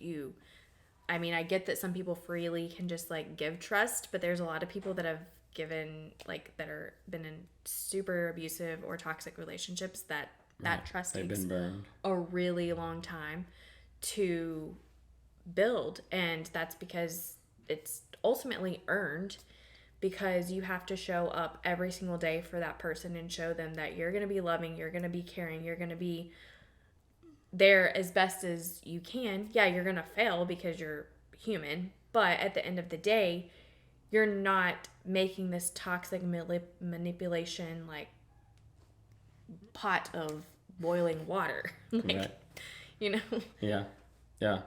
you. I mean, I get that some people freely can just like give trust, but there's a lot of people that have given like that are been in super abusive or toxic relationships that Right. trust They've takes been burned. a really long time to build, and that's because it's ultimately earned, because you have to show up every single day for that person and show them that you're going to be loving, you're going to be caring, you're going to be there as best as you can. Yeah, you're going to fail because you're human, but at the end of the day, you're not making this toxic manipulation like pot of boiling water. Like, Right. you know. Yeah. Yeah.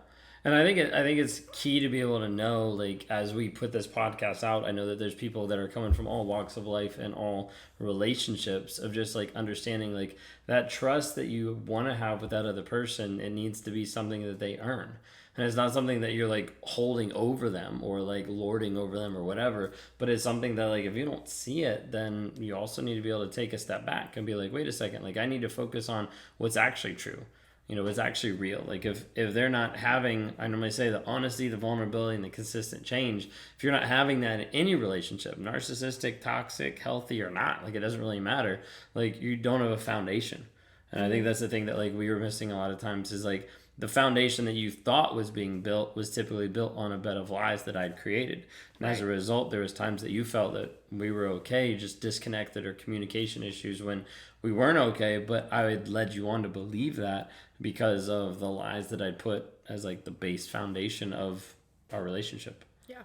And I think it's key to be able to know, like, as we put this podcast out, I know that there's people that are coming from all walks of life and all relationships, of just like understanding like that trust that you want to have with that other person, it needs to be something that they earn. And it's not something that you're like holding over them or like lording over them or whatever, but it's something that, like, if you don't see it, then you also need to be able to take a step back and be like, wait a second, like I need to focus on what's actually true, what's actually real. Like if they're not having, I normally say, the honesty, the vulnerability, and the consistent change, if you're not having that in any relationship, narcissistic, toxic, healthy or not, like it doesn't really matter, like you don't have a foundation. And I think that's the thing that like we were missing a lot of times, is like the foundation that you thought was being built was typically built on a bed of lies that I'd created. And as a result, there was times that you felt that we were okay, just disconnected, or communication issues when we weren't okay, but I had led you on to believe that because of the lies that I'd put as like the base foundation of our relationship. Yeah,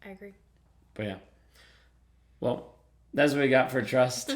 I agree. But yeah. Well, that's what we got for trust.